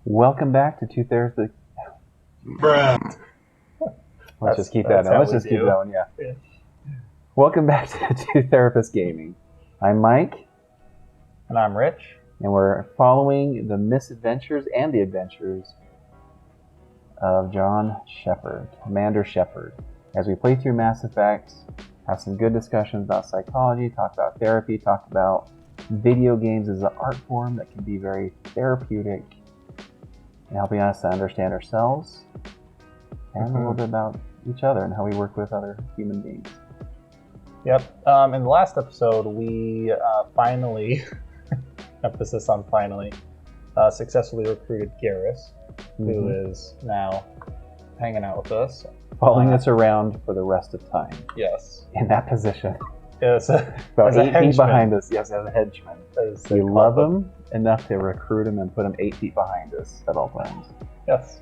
Welcome back to Two Therapists. Bruh. Let's just keep that going. Let's just keep going, yeah. Welcome back to Two Therapists Gaming. I'm Mike. And I'm Rich. And we're following the misadventures and the adventures of John Shepard, Commander Shepard. As we play through Mass Effect, have some good discussions about psychology, talk about therapy, talk about video games as an art form that can be very therapeutic and helping us to understand ourselves and a little bit about each other and how we work with other human beings. Yep. In the last episode, we finally, emphasis on finally, successfully recruited Garrus, who is now hanging out with us. Following us around for the rest of time. Yes. In that position. Yes. About 8 feet behind us, yes, as a henchman. We love him enough to recruit him and put him 8 feet behind us at all times. Yes.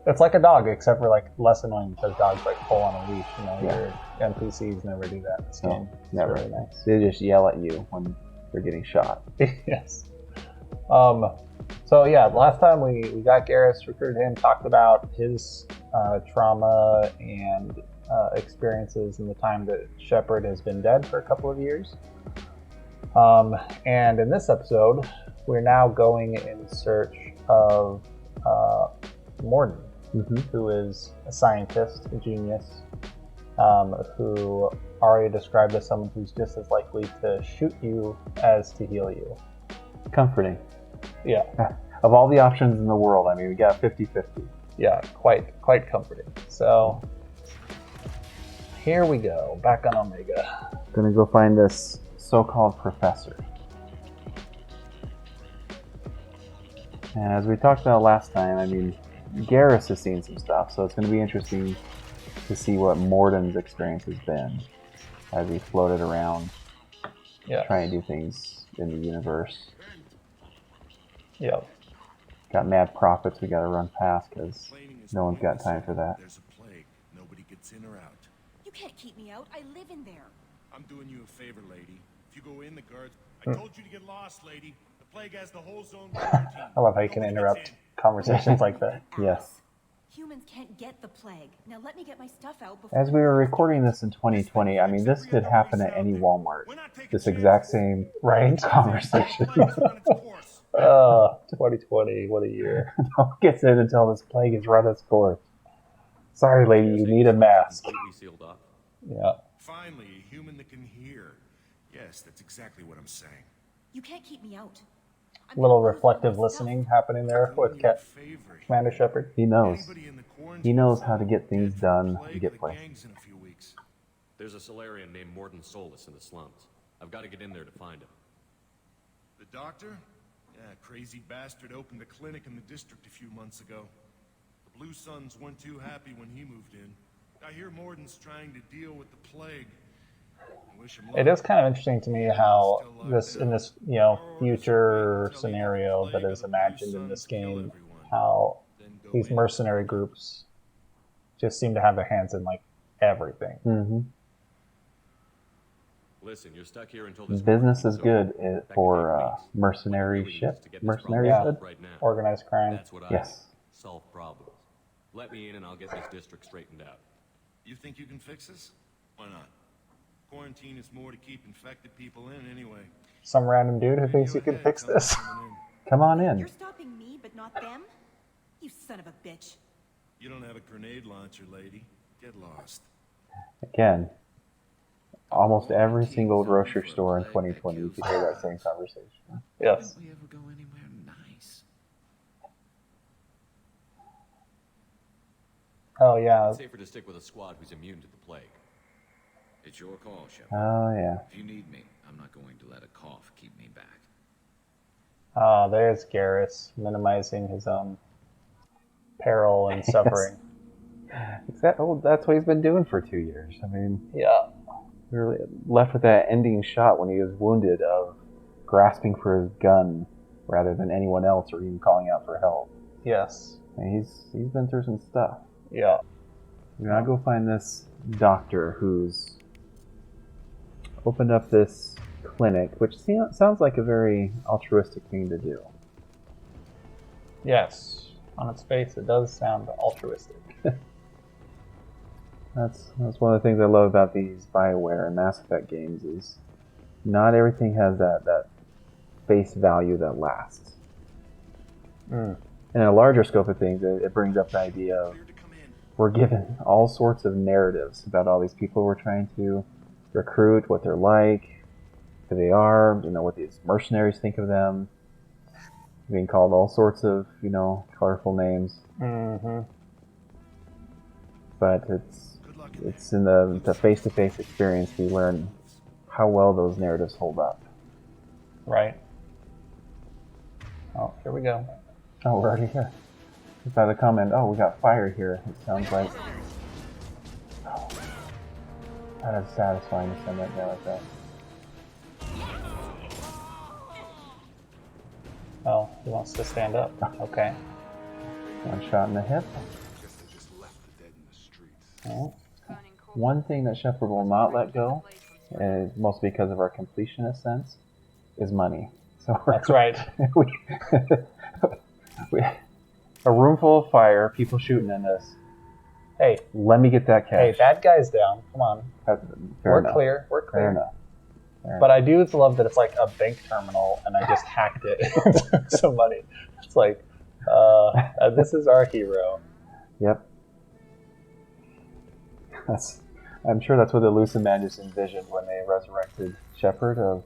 It's like a dog, except for like less annoying because dogs like pull on a leash. You know, your NPCs never do that in this game. Never. Really nice. They just yell at you when they're getting shot. Yes. So yeah, last time we got Garrus, recruited him, talked about his trauma and experiences in the time that Shepard has been dead for a couple of years. And in this episode, we're now going in search of Mordin, who is a scientist, a genius, who Arya described as someone who's just as likely to shoot you as to heal you. Comforting. Yeah. Of all the options in the world, I mean, we got 50-50. Yeah, quite comforting. So, here we go, back on Omega. Gonna go find this so-called professor. And as we talked about last time, I mean, Garrus has seen some stuff, so it's going to be interesting to see what Mordin's experience has been as he floated around trying to do things in the universe. Yep. Got mad prophets we got to run past because no one's got time for that. There's a plague. Nobody gets in or out. You can't keep me out. I live in there. I'm doing you a favor, lady. If you go in, the guards... I told you to get lost, lady. The plague has the whole zone quarantined. I love how you can interrupt conversations like that. Yes. Humans can't get the plague. Now let me get my stuff out before... As we were recording this in 2020, I mean, this could happen at any Walmart. This exact same conversation. 2020, what a year. No one gets in until this plague has run its course. Sorry, lady, you need a mask. Sealed up. Yeah. Finally, a human that can hear. Yes, that's exactly what I'm saying. You can't keep me out. A little reflective listening happening there with Commander Shepard. He knows. He knows how to get things done and get places. There's a Solarian named Mordin Solus in the slums. I've got to get in there to find him. The doctor? Yeah, crazy bastard opened a clinic in the district a few months ago. The Blue Suns weren't too happy when he moved in. I hear Mordin's trying to deal with the plague. It is kind of interesting to me how this future scenario that is imagined in this game, how these mercenary groups just seem to have their hands in like everything. Listen, you're stuck here until this business is good for mercenary ship. Mercenary ship? right now. Organized crime. That's what Yes. Solve problems. Let me in and I'll get this district straightened out. You think you can fix this? Why not? Quarantine is more to keep infected people in anyway. Some random dude who thinks you can fix this. Come on in. You're stopping me, but not them? You son of a bitch. You don't have a grenade launcher, lady. Get lost. Again, almost every single grocery store in 2020 you could hear that same conversation. Yes. We ever go anywhere nice? Oh yeah. It's safer to stick with a squad who's immune to the plague. It's your call, Shepard. Oh, yeah. If you need me, I'm not going to let a cough keep me back. There's Garrus minimizing his own peril and suffering. That's what he's been doing for 2 years. I mean, Yeah. we were left with that ending shot when he was wounded of grasping for his gun rather than anyone else or even calling out for help. Yes. And he's been through some stuff. Yeah. We're gonna go find this doctor who's opened up this clinic, which sounds like a very altruistic thing to do. Yes. On its face, it does sound altruistic. That's one of the things I love about these BioWare and Mass Effect games is not everything has that face value that lasts. Mm. In a larger scope of things, it brings up the idea of we're given all sorts of narratives about all these people we're trying to recruit, what they're like, who they are, what these mercenaries think of them. Being called all sorts of, colorful names. Mm-hmm. But it's in the face-to-face experience we learn how well those narratives hold up. Right. Oh, here we go. Oh, we're already here. By the comment, oh, we got fire here. It sounds like... Oh, that is satisfying to send that guy like that. Oh, he wants to stand up. Okay. One shot in the hip. Oh. One thing that Shepard will not let go, and mostly because of our completionist sense, is money. So that's right. A room full of fire, people shooting at us. Hey, let me get that cash. Hey, bad guy's down. Come on. We're clear. Fair enough. But I do love that it's like a bank terminal, and I just hacked it and took some money. It's like, this is our hero. Yep. I'm sure that's what the Lucid just envisioned when they resurrected Shepard. Of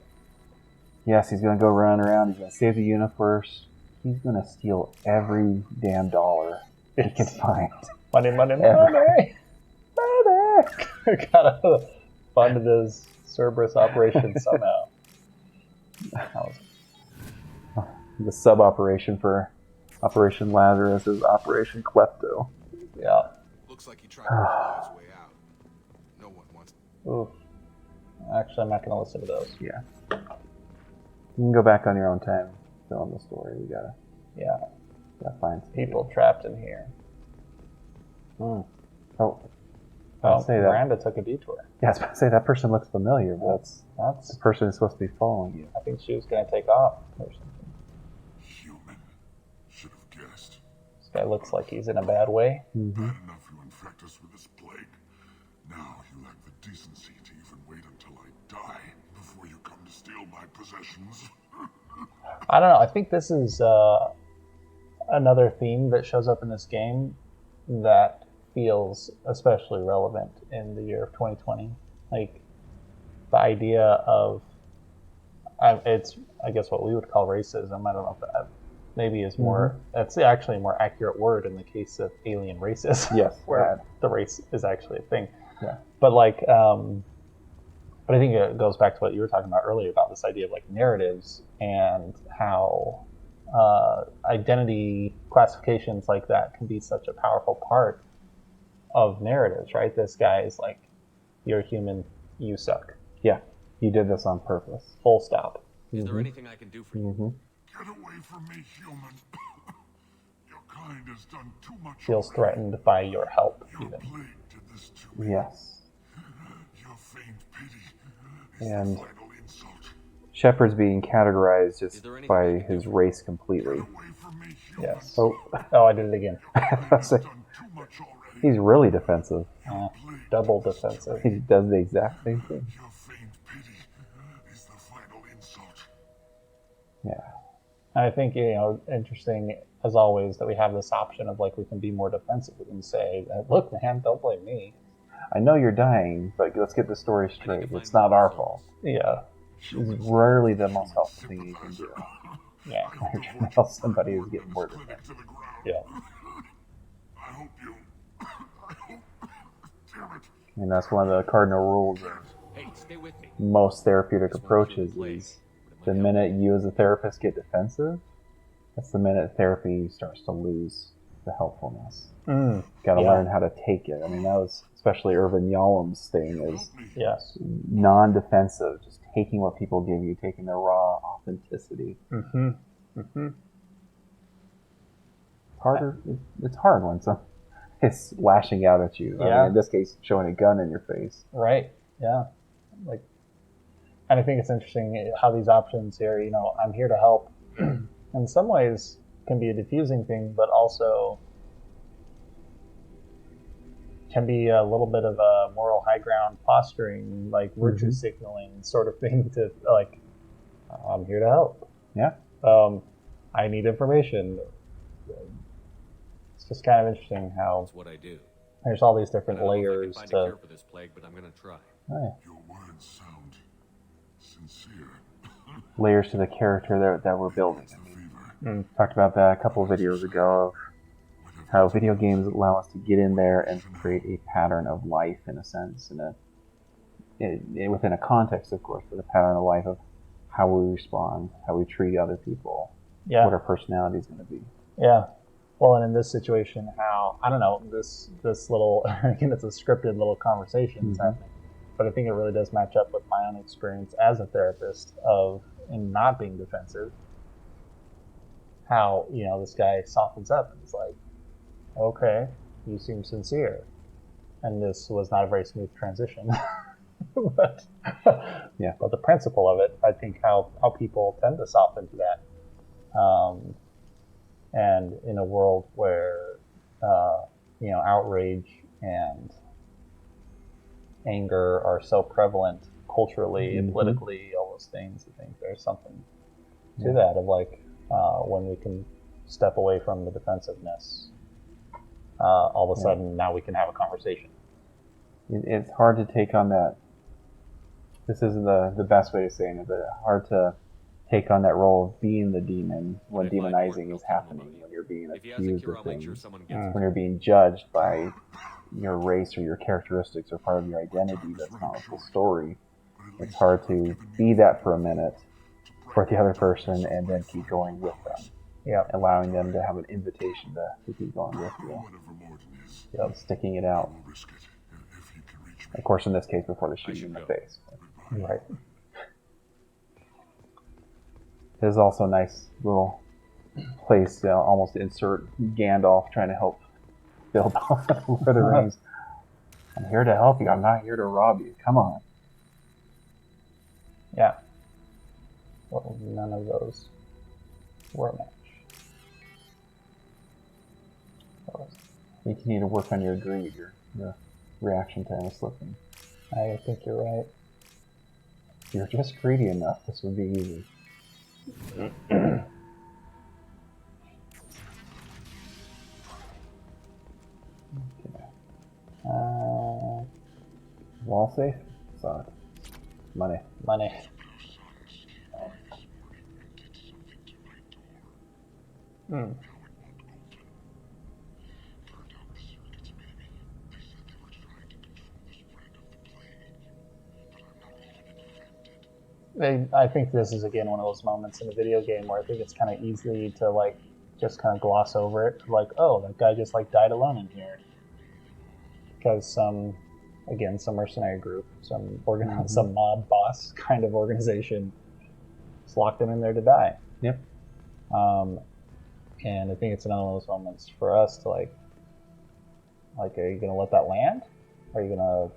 yes, he's going to go around. He's going to save the universe. He's going to steal every damn dollar he can find. Money. Gotta fund his Cerberus operation somehow. The sub-operation for Operation Lazarus is Operation Klepto. Yeah. Looks like he tried to find his way out. No one wants. Oof. Actually, I'm not going to listen to those. Yeah. You can go back on your own time filling the story. We gotta find some people trapped in here. Oh. Say Miranda took a detour. Yeah, I was about to say that person looks familiar, but that's the person who's supposed to be following you. I think she was going to take off or something. Human. Should have guessed. This guy looks like he's in a bad way. Mm-hmm. Bad enough you infect us with this plague. Now you lack the decency to even wait until I die before you come to steal my possessions. I don't know. I think this is another theme that shows up in this game that feels especially relevant in the year of 2020. Like the idea of it's I guess what we would call racism. I don't know if that maybe is more that's actually a more accurate word in the case of alien racism. Yes, where the race is actually a thing. Yeah. But like but I think it goes back to what you were talking about earlier about this idea of like narratives and how identity classifications like that can be such a powerful part of narratives, right? This guy is like, you're human, you suck. Yeah, he did this on purpose. Full stop. Is there anything I can do for you? Get away from me, human. Your kind has done too much. Feels threatened by your help, Your even. plague did this to me. Yes. Your feigned pity is And the final insult. Shepard's being categorized just by his race completely. Get away from me, human. Yes. Oh, I did it again. You've done too much already. He's really defensive. Double defensive. He does the exact same thing. Your feigned pity is the final insult. Yeah. And I think, interesting as always that we have this option of like we can be more defensive. We can say, look, man, don't blame me. I know you're dying, but let's get the story straight. It's not our fault. Yeah. It's rarely the most helpful thing you can do. Yeah. You're trying to help somebody who's getting more defensive. To the ground. Yeah. I hope you. Damn it. And that's one of the cardinal rules of Hey, stay with me. most therapeutic approaches is the minute you as a therapist get defensive, that's the minute therapy starts to lose the helpfulness. Gotta learn how to take it. I mean, that was especially Irvin Yalom's thing is Yes. non-defensive, just taking what people give you, taking their raw authenticity. Harder. It's hard when it's lashing out at you. I mean, in this case, showing a gun in your face. Right. Yeah. Like, and I think it's interesting how these options here, I'm here to help. In some ways, can be a diffusing thing, but also can be a little bit of a moral high ground posturing, like virtue signaling sort of thing to like, I'm here to help. Yeah. I need information. It's just kind of interesting how That's what I do. there's all these different I don't know if I layers can find a to. cure for this plague, but I'm gonna try. Right. Your words sound sincere. Layers to the character that we're building. It's I the mean, fever. talked about that a couple of videos ago of how video games allow us to get in there and create a pattern of life in a sense, within a context, of course, but a pattern of life of how we respond, how we treat other people, Yeah. what our personality is going to be. Yeah. Well, and in this situation, how I don't know this little again, it's a scripted little conversation that's happening, but I think it really does match up with my own experience as a therapist of in not being defensive. How this guy softens up and is like, okay, you seem sincere, and this was not a very smooth transition. but Yeah. but the principle of it, I think how people tend to soften to that. And in a world where, outrage and anger are so prevalent culturally and politically, all those things, I think there's something to that of like when we can step away from the defensiveness, all of a sudden now we can have a conversation. It's hard to take on that. This isn't the best way to say it, but hard to take on that role of being the demon when If I find demonizing Mordin, is I'll tell him happening, about you. when you're being If he has a accused cure, of I'll make sure things, someone gets when you're being judged by your race or your characteristics or part of your identity that's not the full story. It's hard to be that for a minute for the other person and then keep going with them. Yeah. Allowing them to have an invitation to keep going with you. Whatever Mordin is, Yep. Sticking it out. we'll risk it if you can reach me. Of course, in this case, before they shoot you in the go. face. Right. There's also a nice little place to almost insert Gandalf trying to help build Lord of the Rings. I'm here to help you. I'm not here to rob you. Come on. Yeah. Well, none of those were a match. What was it? I think you need to work on your greed, your reaction time is slipping. I think you're right. If you're just greedy enough, this would be easy. Wall safe? Suck. Money. Money. Hmm. I think this is again one of those moments in a video game where I think it's kind of easy to like just kind of gloss over it, like, oh, that guy just like died alone in here because some mercenary group, some mob boss kind of organization just locked him in there to die. Yep. And I think it's another one of those moments for us to like, are you gonna let that land? Are you gonna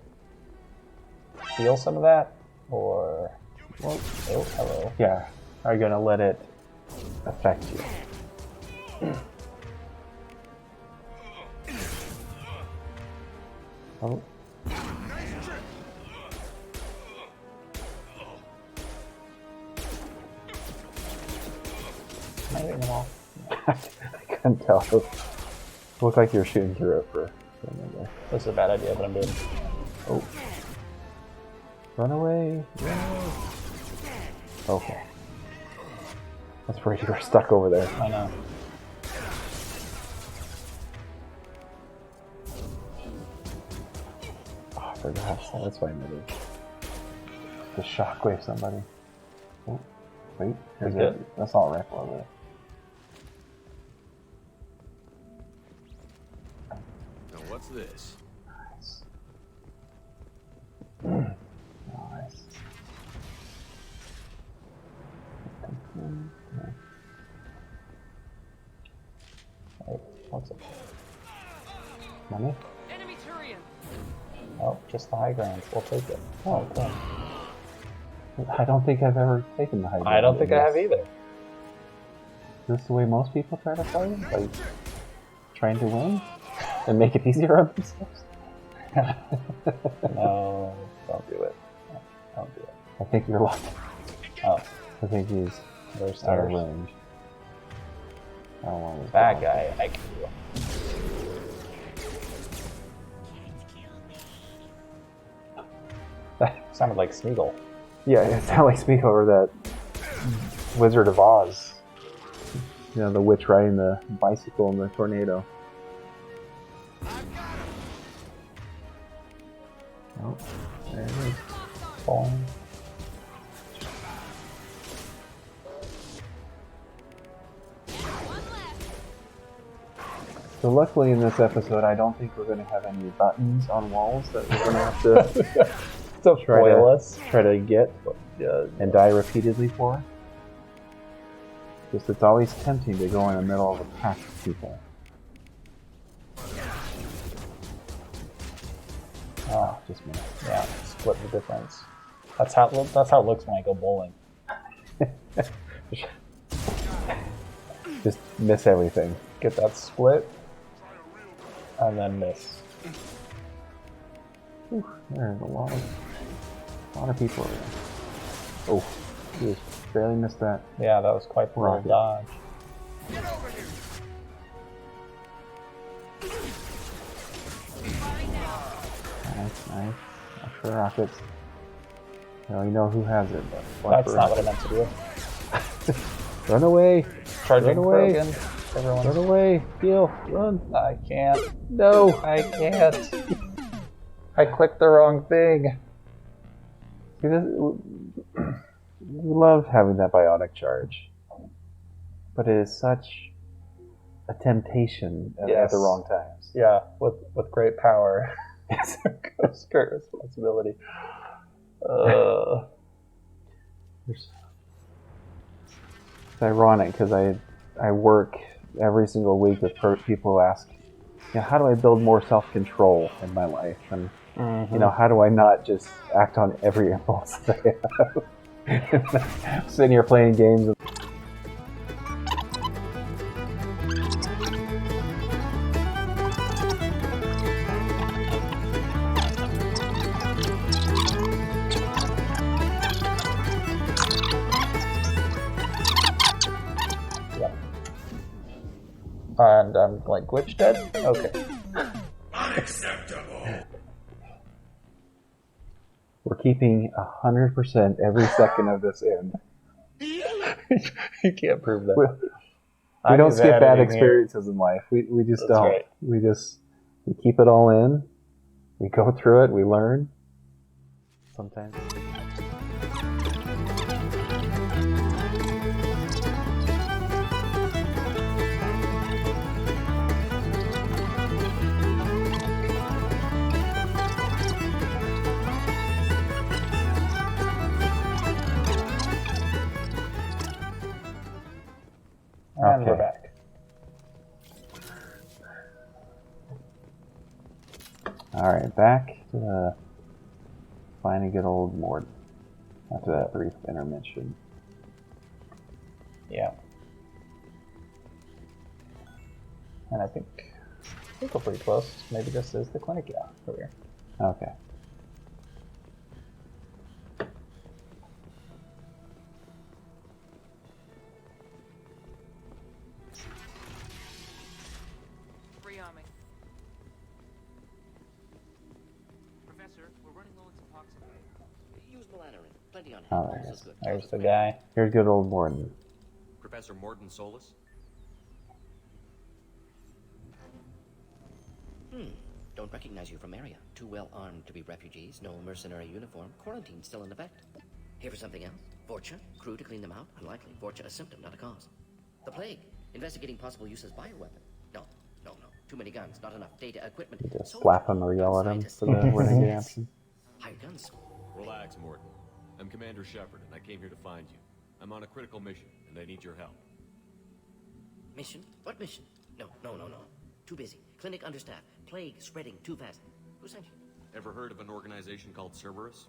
feel some of that, or? Oh, hello. Yeah. Are you going to let it affect you? Oh. Am I hitting them all? I couldn't tell. It looked like you were shooting through it for a minute there. This is a bad idea, but I'm doing. Oh. Run away. Run away. Okay. That's where you were stuck over there. I know. Oh, I forgot. That's why I made it. The shockwave somebody. Oh, wait. There's Okay. a assault rifle over there. Now what's this? Nice. Nice. Wait, what's it? Money? Enemy Turian. Oh, just the high ground. We'll take it. Oh, cool. I don't think I've ever taken the high ground. I don't think in I have this. either. this the way most people try to play? Like, trying to win? And make it easier on themselves? No, don't do it. Don't do it. I think you're lucky. Oh, I think he's there's out of stairs. range. I don't want to That guy, I can do. Sounded like Smeagol. Yeah, it sounded like Speak over that Wizard of Oz. You know, the witch riding the bicycle in the tornado. Oh, there it is. Falling. So luckily in this episode, I don't think we're going to have any buttons on walls that we're going to have to So try to get and die repeatedly for. Just it's always tempting to go in the middle of a pack of people. Oh, just me. Yeah, split the difference. That's how it looks when I go bowling. Just miss everything. Get that split, and then miss. Whew, there's a lot of people over there. Oh, he just barely missed that. Yeah, that was quite the little Rocket. dodge. Nice. Extra rockets. Well, you know who has it, but watch That's for not what I meant to do. Run away! Charging Run away! Krogan. Everyone. Run away! Heal! Run! I can't. No! I can't. I clicked the wrong thing. See, we love having that biotic charge, but it is such a temptation at Yes. the wrong times. Yeah, with great power comes great responsibility. It's ironic because I work every single week with people who ask, how do I build more self-control in my life? And how do I not just act on every impulse that I have? Sitting here playing games. And I'm like, glitch dead? Okay. Unacceptable. We're keeping 100% every second of this in. You can't prove that. We don't skip bad editing experiences in life. We just That's don't. right. We keep it all in. We go through it. We learn. Sometimes. And we're Okay. back. Alright, back to finding good old Mordin after that brief intermission. Yeah. And I think we're pretty close. Maybe this is the clinic, yeah, over here. Okay. Free on me. Professor, we're running low on toxin. Use Melanorin. Plenty on hand. Oh, there it This is. good. There's the guy. Here's good old Mordin. Professor Mordin Solus? Don't recognize you from area. Too well armed to be refugees. No mercenary uniform. Quarantine still in effect. Here for something else? Vorcha? Crew to clean them out? Unlikely. Vorcha a symptom, not a cause. The plague. Investigating possible use as bioweapon. No. Too many guns. Not enough data, equipment. Just Soldiers. slap him or yell at him Scientists. for the renegade option. Higher guns. Relax, Mordin. I'm Commander Shepard, and I came here to find you. I'm on a critical mission, and I need your help. Mission? What mission? No. Too busy. Clinic understaffed. Plague spreading too fast. Who sent you? Ever heard of an organization called Cerberus?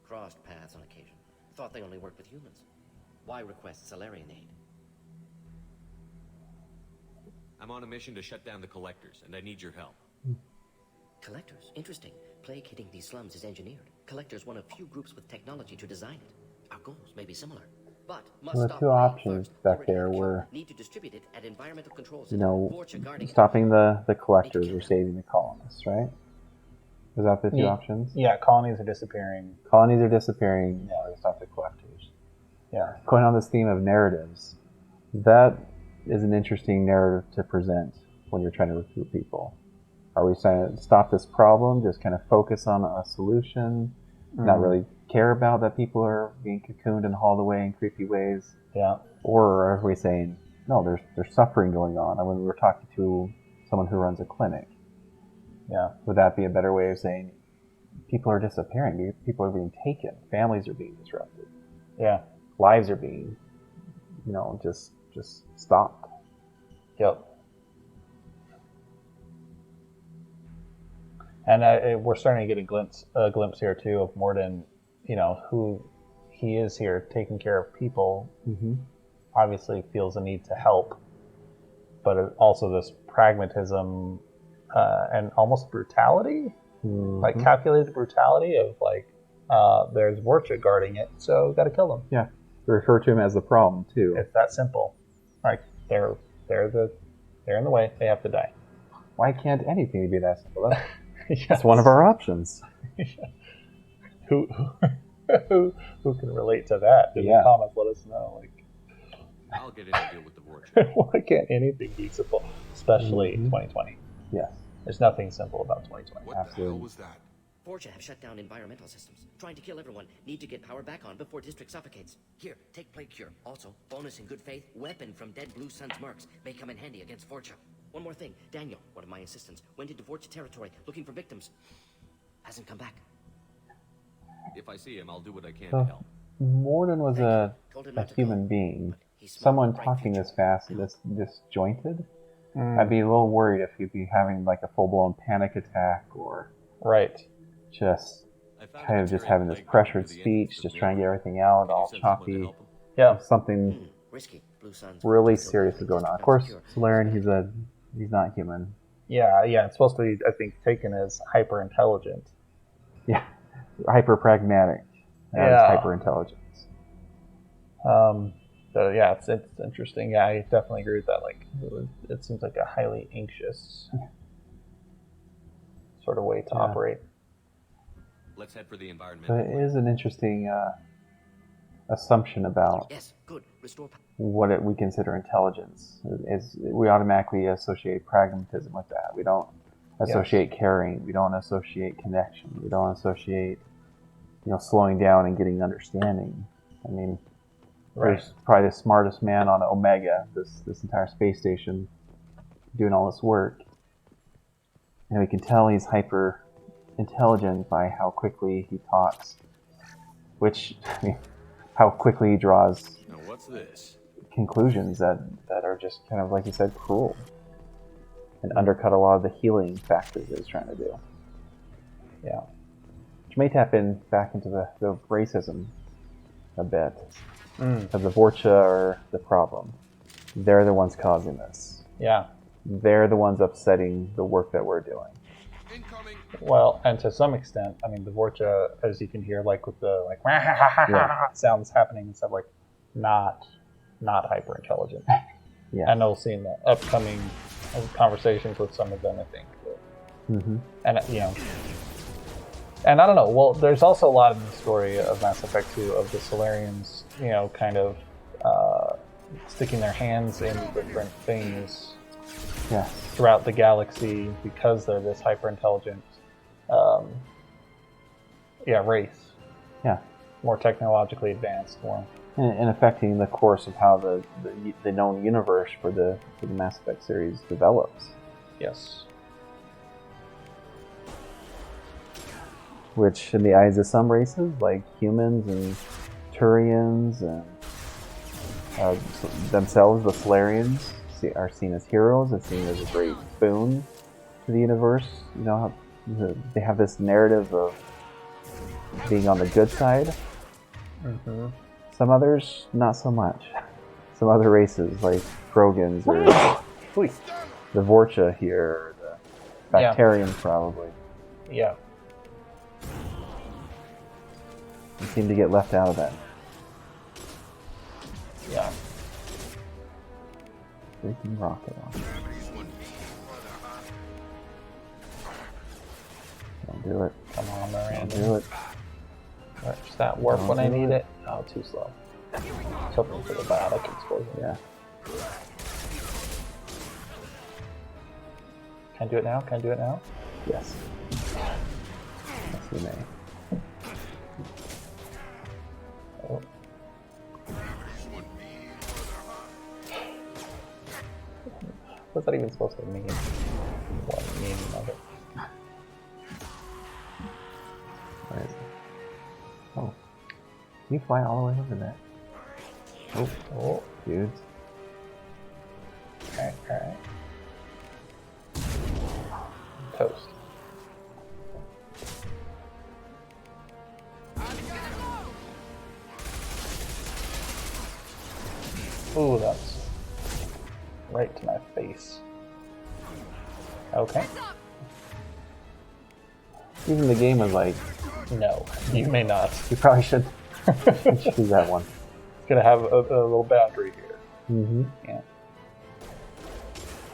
Crossed paths on occasion. Thought they only worked with humans. Why request Salarian aid? I'm on a mission to shut down the collectors, and I need your help. Collectors? Interesting. Plague hitting these slums is engineered. Collectors one of few groups with technology to design it. Our goals may be similar. But must The stop two plague options first. back Already there have a cure. were, Need to distribute it at environmental control you center. know, Vorcha guarding it. stopping the collectors or saving the colonists, right? Is that the two options? Yeah, colonies are disappearing. Colonies are disappearing, or to stop the collectors. Yeah. Going on this theme of narratives, that is an interesting narrative to present when you're trying to recruit people. Are we trying to stop this problem, just kind of focus on a solution, not really care about that people are being cocooned and hauled away in creepy ways? Yeah. Or are we saying, no, there's suffering going on? And when we were talking to someone who runs a clinic, Yeah. would that be a better way of saying people are disappearing, people are being taken, families are being disrupted, Yeah. lives are being, just stopped? Yep. And we're starting to get a glimpse here too of Mordin, who he is here taking care of people. Mm-hmm. Obviously feels a need to help, but also this pragmatism and almost brutality, like calculated brutality of like, there's Vorcha guarding it, so got to kill them. Yeah, we refer to him as the problem too. It's that simple. Like they're in the way. They have to die. Why can't anything be that simple? Yes. That's one of our options. Who can relate to that? In the comments, let us know. Like, I'll get in and deal with the Vorcha. why can't anything be simple, especially 2020? Yes. There's nothing simple about 2020. What the hell was that? Vorcha have shut down environmental systems. Trying to kill everyone. Need to get power back on before district suffocates. Here, take plague cure. Also, bonus in good faith, weapon from dead Blue Sun's marks may come in handy against Vorcha. One more thing. Daniel, one of my assistants, went into Vorcha territory looking for victims. Hasn't come back. If I see him, I'll do what I can to help. Mordin was a Told him not to human go. being. He's smart, Someone bright talking future. this fast and this disjointed. I'd be a little worried if he'd be having like a full-blown panic attack or Right. just I found kind a of just material having this plague pressured through the speech, entrance just of trying to get the everything out, Can you all send someone to choppy. help him? Yeah. Something Risky. Blue Sun's really still serious is building going on. Of district course, cure. Solarian, he's not human. Yeah. It's supposed to be, I think, taken as hyper intelligent. Yeah, hyper pragmatic. Yeah. Hyper intelligence. So yeah, it's interesting. Yeah, I definitely agree with that. Like, it seems like a highly anxious sort of way to operate. Let's head for the But environmental. it is an interesting assumption about Yes, good. Restore power. what we consider intelligence. We automatically associate pragmatism with that. We don't associate caring. We don't associate connection. We don't associate, slowing down and getting understanding. I mean, there's probably the smartest man on Omega, this entire space station, doing all this work, and we can tell he's hyper intelligent by how quickly he talks, how quickly he draws Now what's this? conclusions that are just kind of, like you said, cruel, and undercut a lot of the healing factors that he's trying to do. Yeah. Which may tap back into the racism a bit. Of the Vorcha are the problem. They're the ones causing this. Yeah. They're the ones upsetting the work that we're doing. Incoming. Well, and to some extent, I mean, the Vorcha, as you can hear, like with the sounds happening and stuff, like not hyper intelligent. Yeah. And we'll see in the upcoming conversations with some of them, I think. Mm-hmm. And and I don't know. Well, there's also a lot in the story of Mass Effect 2 of the Solarians, kind of sticking their hands in different things throughout the galaxy because they're this hyper intelligent race. Yeah. More technologically advanced, more. And affecting the course of how the known universe for the Mass Effect series develops. Yes. Which, in the eyes of some races, like humans and Turians and themselves, the Solarians, are seen as heroes, are seen as a great boon to the universe. They have this narrative of being on the good side. Mm-hmm. Some others, not so much. Some other races, like Krogans or the Vorcha here, the Bacterians probably. Yeah. They seem to get left out of that. Yeah. Freaking rocket launcher. Don't do it. Come on, Miranda. Don't do it. Where's that warp Don't when I do need it. it? Oh, too slow. Hoping for the biotic explosion. Yeah. Can I do it now? Can I do it now? Yes. Yes, you may. Oh. What's that even supposed to mean? What meaning of it? Where is it? Oh. Can you fly all the way over that? Oh, dudes. Alright. Toast. Ooh, that's right to my face. Okay. Even the game was like, No, you may not. you probably should choose that one. It's gonna have a little boundary here. Mm-hmm. Yeah.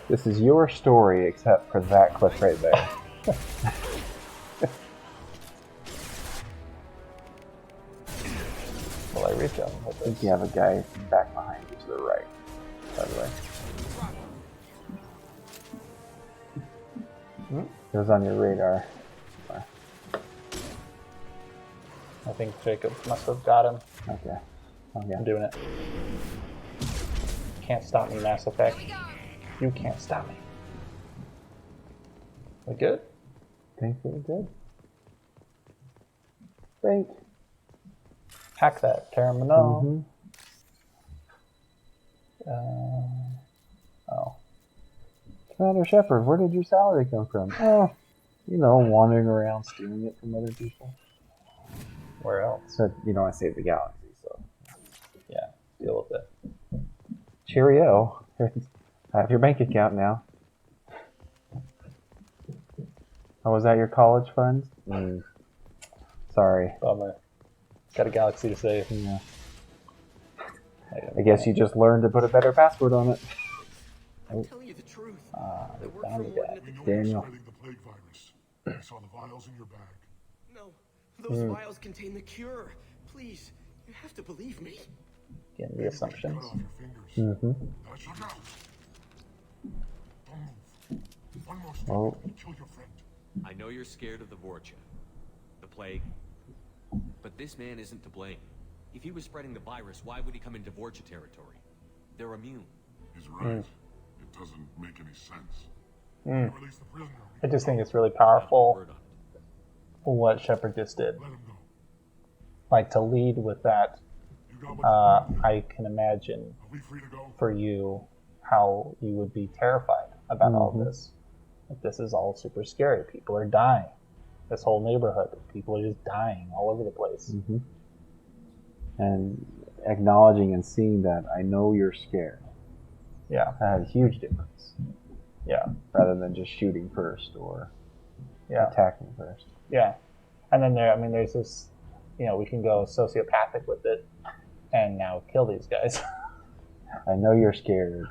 This is your story, except for that clip right there. Will I reach him with I think this? you have a guy back behind you to the right, by the way. It was on your radar. I think Jacob must have got him. Okay. Oh, yeah. I'm doing it. Can't stop me, Mass Effect. You can't stop me. We good? Thankfully good. Great. Hack that terminal. Mm-hmm. Oh. Commander Shepard, where did your salary come from? Oh, you know, wandering around stealing it from other people. Where else? So, you know, I saved the galaxy, so. Yeah, deal with it. Cheerio. I have your bank account now. Oh, was that your college funds? Sorry. Bummer. Got a galaxy to save. Yeah. I guess you just learned to put a better password on it. I'm telling you the truth. I work found for the Mordin guy. at the Daniel. Spreading the plague virus. I saw the vials in your bag. No, those vials contain the cure. Please, you have to believe me. Getting the Maybe we should assumptions. cut off your fingers. Mm-hmm. Now check out. Don't move. One more step. Oh. You'll kill your friend. I know you're scared of the Vorcha, the plague, but this man isn't to blame. If he was spreading the virus, why would he come into Vorcha territory? They're immune. He's right. It doesn't make any sense. Release the prisoner. I just think it's really Not one powerful word on it. what Shepard just did. Let him go. Like, to lead with that, You got what you need. I can imagine Are we free to go? for you how you would be terrified about all this. Like, this is all super scary. People are dying. This whole neighborhood, people are just dying all over the place. Mm-hmm. And acknowledging and seeing that I know you're scared. Yeah, That had a huge difference. yeah, Rather than just shooting first or yeah, attacking first. yeah. And then there's this, we can go sociopathic with it and now kill these guys. I know you're scared.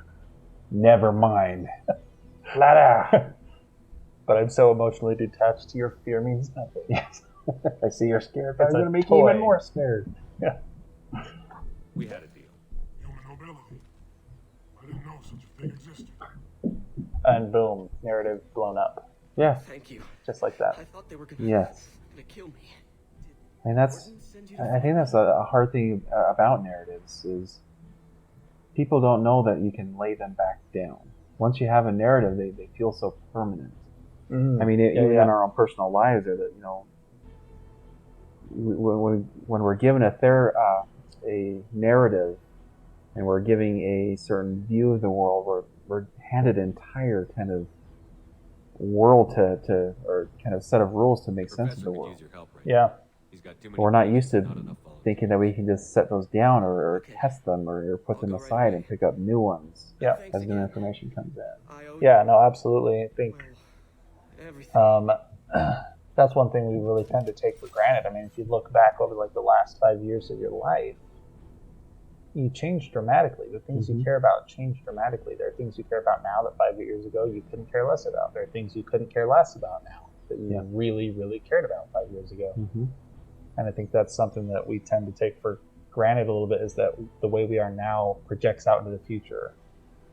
Never mind. Lara! But I'm so emotionally detached. Your fear means nothing. Yes. I see you're scared, but It's I'm a going to make toy. you even more scared. Yeah. We had a deal. Human nobility. I didn't know such a thing existed. And boom, narrative blown up. Yeah. Thank you. Just like that. I thought they were gonna, Yes. gonna kill me. And that's, Mordin send you to I think that's a hard thing about narratives is people don't know that you can lay them back down. Once you have a narrative, they feel so permanent. I mean, even in our own personal lives, that when we're given a narrative, and we're giving a certain view of the world, we're handed an entire kind of world to or kind of set of rules to make sense of Professor the could world. use your help right Yeah. He's got too many. But we're not used to not enough volunteers. thinking that we can just set those down or test them or put them I'll go right aside away. and pick up new ones Yeah. as new information comes in. I owe Yeah, no, absolutely. I think you everything. that's one thing we really tend to take for granted. I mean, if you look back over like the last 5 years of your life, you change dramatically. The things you care about change dramatically. There are things you care about now that 5 years ago you couldn't care less about. There are things you couldn't care less about now that you really, really cared about 5 years ago. And I think that's something that we tend to take for granted a little bit, is that the way we are now projects out into the future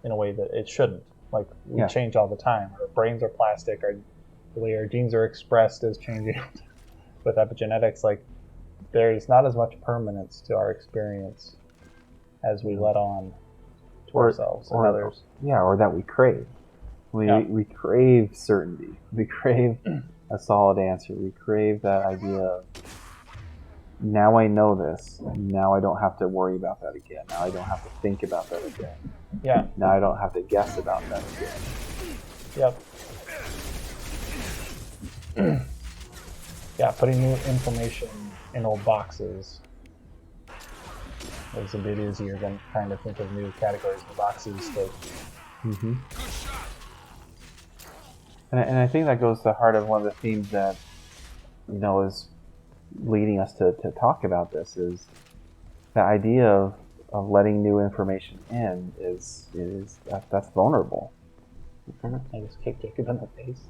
in a way that it shouldn't. Like, we change all the time. Our brains are plastic. The way our genes are expressed is changing. With epigenetics, like, there's not as much permanence to our experience as we let on to ourselves and others. Yeah, or that we crave. We crave certainty. We crave a solid answer. We crave that idea of, now I know this. Now I don't have to worry about that again. Now I don't have to think about that again. Yeah. Now I don't have to guess about that again. Yep. Yeah, putting new information in old boxes is a bit easier than trying to think of new categories and boxes. And I think that goes to the heart of one of the themes that, is leading us to talk about this, is the idea of letting new information in that's vulnerable. I just kicked Jacob in the face.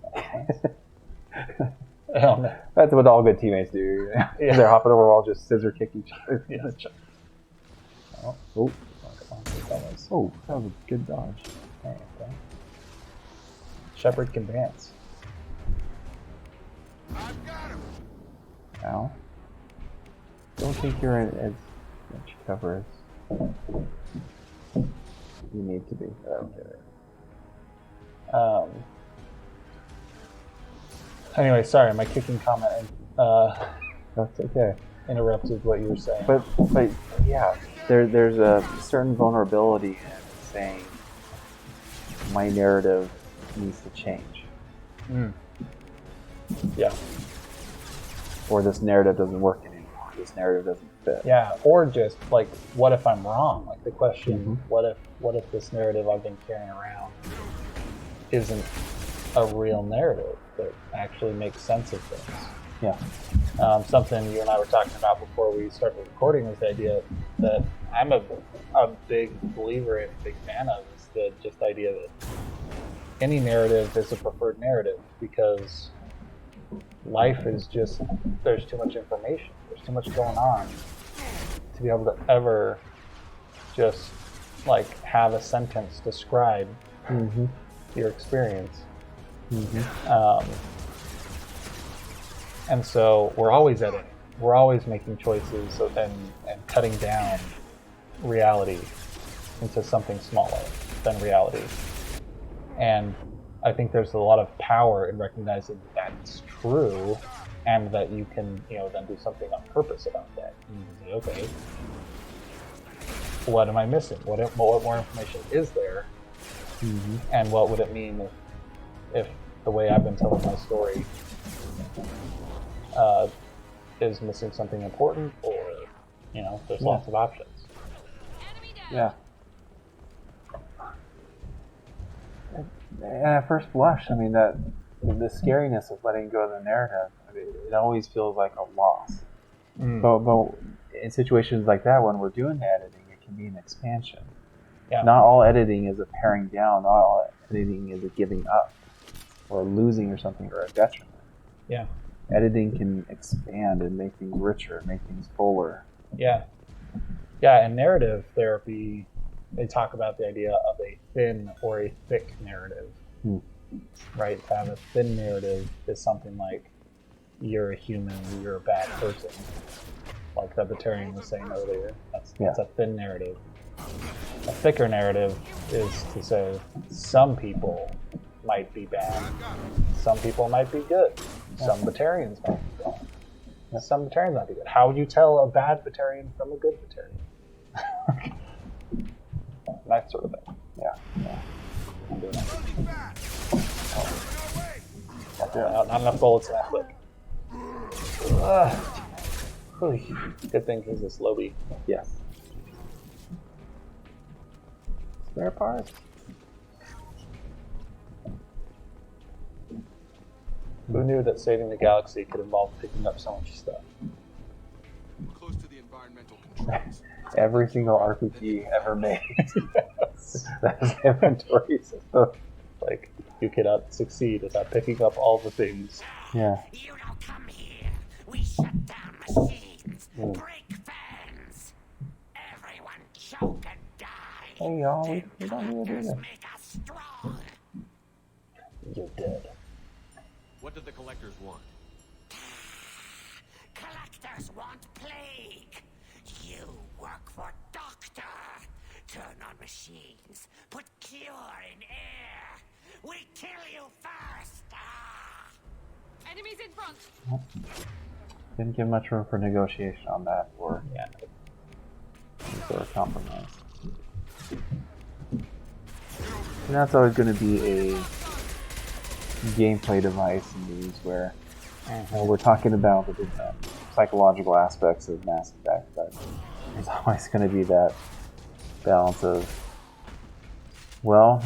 That's what all good teammates do. They're hopping over the wall, just scissor kick each other. Oh, that was a good dodge. Okay. Shepard can dance. I've got him. Ow. Don't think you're as much cover as you need to be. Okay. Anyway, sorry, my kicking comment That's okay. interrupted what you were saying. But yeah, there's a certain vulnerability in saying my narrative needs to change. Yeah. Or this narrative doesn't work anymore. This narrative doesn't fit. Yeah, or just like, what if I'm wrong? Like the question, what if this narrative I've been carrying around isn't a real narrative that actually makes sense of things? Yeah. Something you and I were talking about before we started recording was the idea that I'm a big believer in, a big fan of, is the just idea that any narrative is a preferred narrative, because life is just, there's too much information, there's too much going on to be able to ever just like have a sentence describe your experience. And so we're always editing. We're always making choices and cutting down reality into something smaller than reality. And I think there's a lot of power in recognizing that that's true, and that you can, then do something on purpose about that. You can say, okay, what am I missing? What more information is there? And what would it mean if the way I've been telling my story is missing something important, or there's lots of options. Yeah. And at first blush, I mean, that the scariness of letting go of the narrative, I mean, it always feels like a loss. But in situations like that, when we're doing the editing, it can be an expansion. Yeah. Not all editing is a paring down. Not all editing is a giving up, or losing, or something, or a detriment. Yeah. Editing can expand and make things richer, make things fuller. Yeah. Yeah, in narrative therapy, they talk about the idea of a thin or a thick narrative. Right? To have a thin narrative is something like, you're a human, you're a bad person. Like the Libertarian was saying earlier. That's a thin narrative. A thicker narrative is to say, some people might be bad, some people might be good, some Libertarians might be bad, some Libertarians might be good. How would you tell a bad Libertarian from a good Libertarian? That sort of thing. Yeah. I'm doing that. Not enough bullets in that clip. Good thing he's a slowbie. Yes. Spare parts. Who knew that saving the galaxy could involve picking up so much stuff? Close to the environmental controls. Every single RPG ever made. That's inventory system. Like, you cannot succeed without picking up all the things. Yeah. You don't come here. We shut down machines, break fans. Everyone choke and die. Hey y'all, we don't need to do this. Make us strong. You're dead. What do the collectors want? Collectors want plague. You work for Doctor. Turn on machines. Put cure in air. We kill you first. Enemies in front. Didn't give much room for negotiation on that, or Yeah. sort of compromise. And that's always going to be a gameplay device in these where we're talking about the different psychological aspects of Mass Effect, but there's always going to be that balance of, well,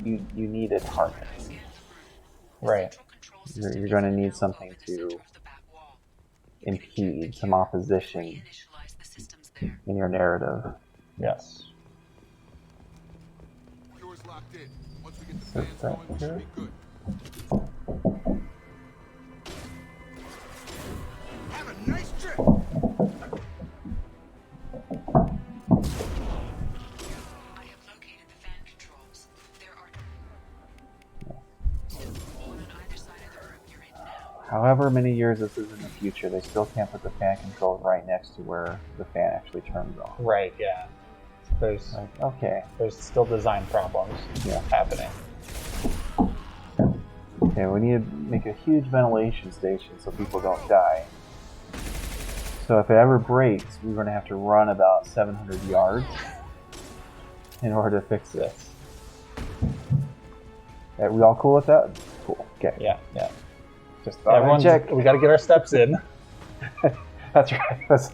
you need a target. Right. You're going to need something to impede, some opposition in your narrative. Yes. Doors locked in. Once we get the So fans that going, we should here? be good. Have a nice trip. I have located the fan controls. There are one on either side of the room you're in now. However many years this is in the future, they still can't put the fan controls right next to where the fan actually turns on. Right, yeah. There's Like, okay, there's still design problems happening. okay, we need to make a huge ventilation station so people don't die. So if it ever breaks, we're going to have to run about 700 yards in order to fix this. Are we all cool with that? Cool. Okay. Yeah, yeah. Just Everyone, check. we got to get our steps in. That's right.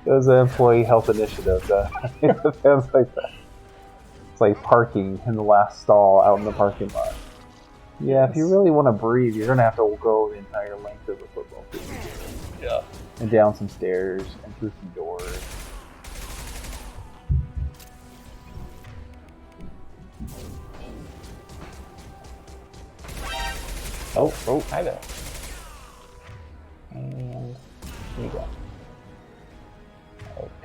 It was an employee health initiative. It sounds like that. It's like parking in the last stall out in the parking lot. Yeah, if you really want to breathe, you're going to have to go the entire length of the football field. Yeah. And down some stairs and through some doors. Oh, hi there. And here you go.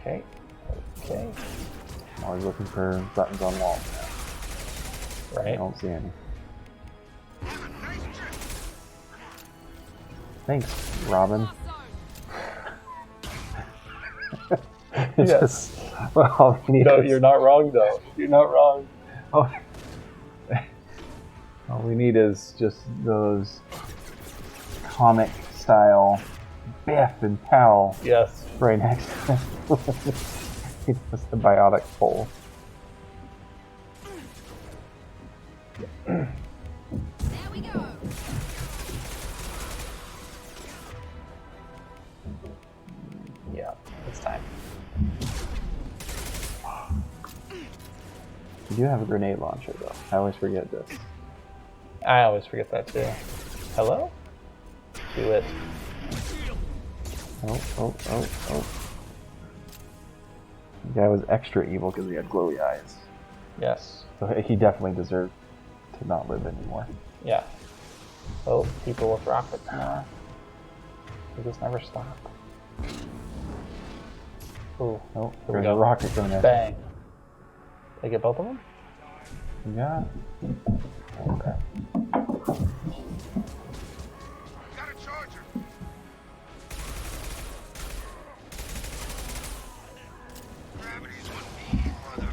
Okay. I'm always looking for buttons on walls now. I Right. don't see any. Thanks, Robin. It's Yes. just, well, we need No, is- you're not wrong though. You're not wrong. Oh. All we need is just those comic style Biff and Pow Yes. right next to it. It's just the biotic pole. There we go. Yeah, it's time. You do have a grenade launcher though. I always forget this. I always forget that too. Hello? Do it. Oh. The guy was extra evil because he had glowy eyes. Yes. So he definitely deserved to not live anymore. Yeah. Oh, people with rockets now. They just never stop. Ooh, Oh, here we there's a go. rocket going in. Bang. They get both of them? Yeah. Okay. Got a charger. Gravity's on me, brother.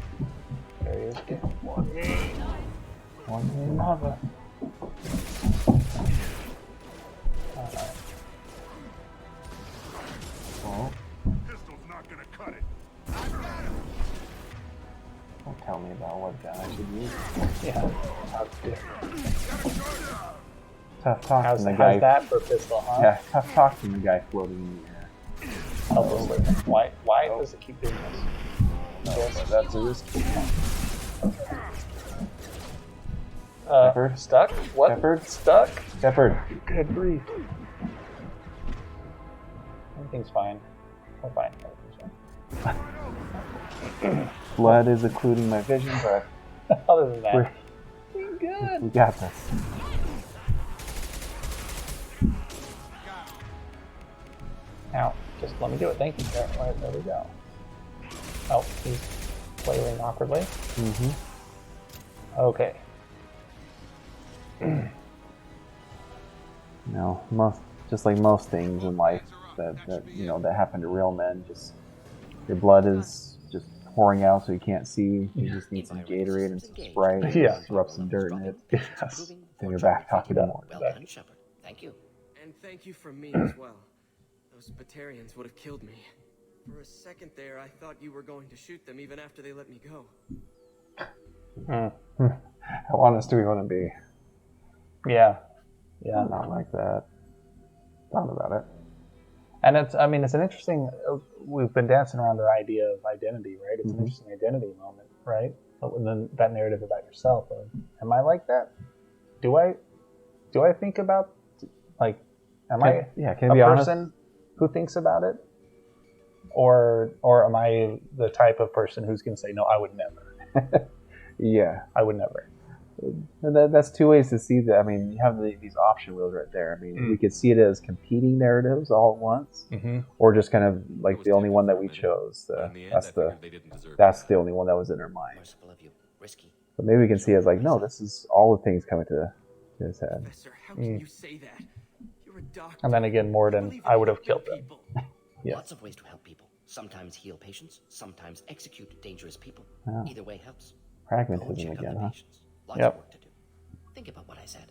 There he is. One mother. Alright. Oh, Pistol's not gonna cut it. don't tell me about what gun I should use. Yeah. How different. Tough talk How's from the guy. that for a pistol, huh? Yeah, tough talk from the guy floating in the air. helplessly. Why does it keep doing this? No, that's a risky. Shepherd? Stuck? What? Shepherd? Stuck? Shepherd. Good grief. Everything's fine. We're fine. Everything's fine. Blood is occluding my vision, but Other than that, we're good. we got this. Now, just let me do it. Thank you, sir. Right, there we go. Oh, he's flailing awkwardly. Mm-hmm. Okay. Just like most things in life that that happen to real men, just your blood is just pouring out so you can't see. You just need some Gatorade and some Sprite. Yeah. Just rub some dirt in it. Yes. Then you're back talking to more. Well done, Shepard. Thank you. And thank you from me as well. Those Batarians would have killed me. For a second there, I thought you were going to shoot them even after they let me go. How honest do we want to be? Yeah. Yeah. Not like that. Thought about it. And it's an interesting, we've been dancing around the idea of identity, right? It's an interesting identity moment, right? And then that narrative about yourself of, am I like that? Do I think about, like, am I can a I be honest? person who thinks about it? Or am I the type of person who's going to say, no, I would never. Yeah. I would never. And that's two ways to see that. I mean, you have these option wheels right there. I mean, we could see it as competing narratives all at once, or just kind of like the only one that we chose. That's the only one that was in our mind. Merciful of you. Risky. But maybe we can see it as like, no, this is all the things coming to his head. Professor, how can you say that? You're a doctor. And then again, Mordin, I would have killed them. Yes. Lots of ways to help people. Sometimes heal patients, sometimes execute dangerous people. Yeah. Either way helps. Pragmatism Go check again, out the huh? patients. Lots Yep. of work to do. Think about what I said.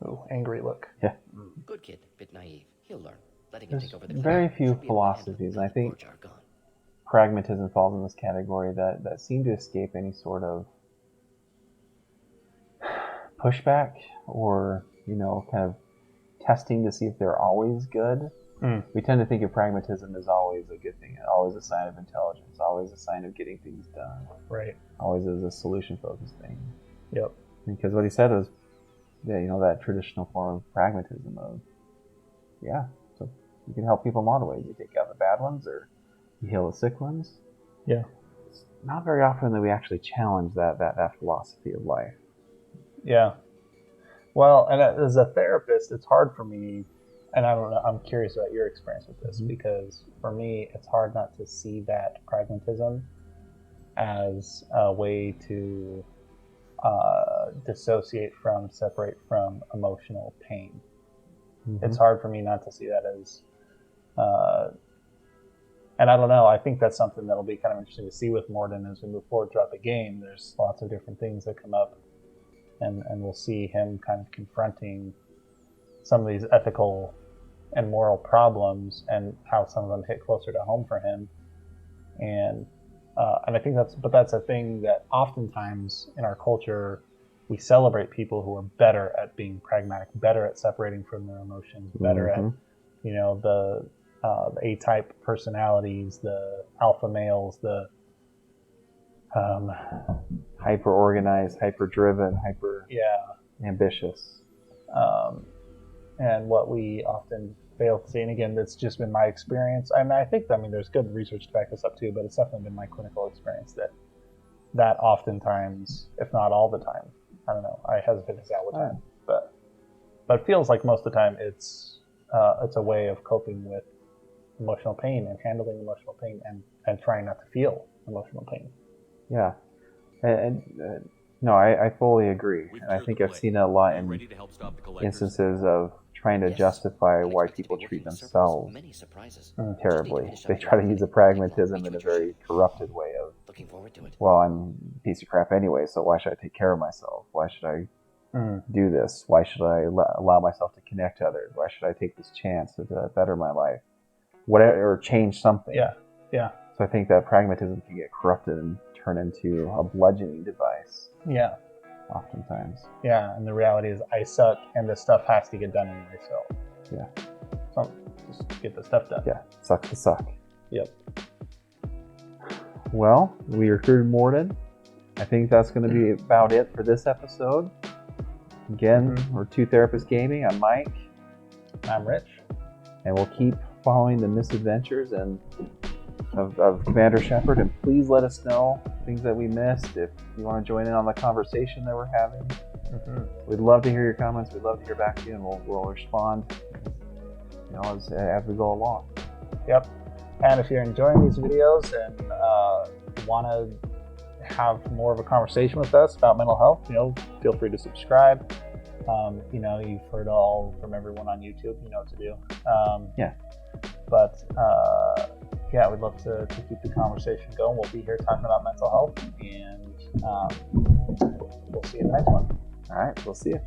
Oh, angry look. Yeah. Good kid, bit naive. He'll learn. Letting him There's take over the very clinic few should be a way to handle philosophies, it and I when think the Forge are gone. pragmatism falls in this category that seem to escape any sort of pushback or, kind of testing to see if they're always good. We tend to think of pragmatism as always a good thing, always a sign of intelligence, always a sign of getting things done, Right. always as a solution-focused thing. Yep. Because what he said was, that traditional form of pragmatism of, so you can help people in a lot of ways. You take out the bad ones or you heal the sick ones. Yeah. It's not very often that we actually challenge that philosophy of life. Yeah. Well, and as a therapist, it's hard for me, and I don't know, I'm curious about your experience with this, because for me, it's hard not to see that pragmatism as a way to separate from emotional pain. It's hard for me not to see that as, and I don't know, I think that's something that'll be kind of interesting to see with Mordin as we move forward throughout the game. There's lots of different things that come up, and we'll see him kind of confronting some of these ethical and moral problems and how some of them hit closer to home for him. And I think that's a thing that oftentimes in our culture, we celebrate people who are better at being pragmatic, better at separating from their emotions, better at, the A-type personalities, the alpha males, the hyper-organized, hyper-driven, ambitious. And what we often fail to see, and again, that's just been my experience, and I think, there's good research to back this up too, but it's definitely been my clinical experience that oftentimes, if not all the time, I don't know, I hesitate to say all the time, but it feels like most of the time it's a way of coping with emotional pain and handling emotional pain and trying not to feel emotional pain. Yeah. No, I fully agree. And I think I've seen it a lot in instances of trying to justify why people treat themselves terribly. They try to use a pragmatism in a very corrupted way of, well, I'm a piece of crap anyway, so why should I take care of myself? Why should I do this? Why should I allow myself to connect to others? Why should I take this chance to better my life? Whatever, or change something. Yeah. So I think that pragmatism can get corrupted and turn into a bludgeoning device. Yeah. Oftentimes. Yeah, and the reality is I suck and this stuff has to get done anyway, so Yeah. So just get the stuff done. Yeah, suck to suck. Yep. Well, we recruited Mordin. I think that's going to be about it for this episode. Again, we're Two Therapists Gaming. I'm Mike. I'm Rich. And we'll keep following the misadventures of Commander Shepard. And please let us know things that we missed. If you want to join in on the conversation that we're having, we'd love to hear your comments. We'd love to hear back to you, and we'll respond, as we go along. Yep. And if you're enjoying these videos and want to have more of a conversation with us about mental health, feel free to subscribe. You've heard all from everyone on YouTube. You know what to do. But we'd love to keep the conversation going. We'll be here talking about mental health, and we'll see you in the next one. All right, we'll see you.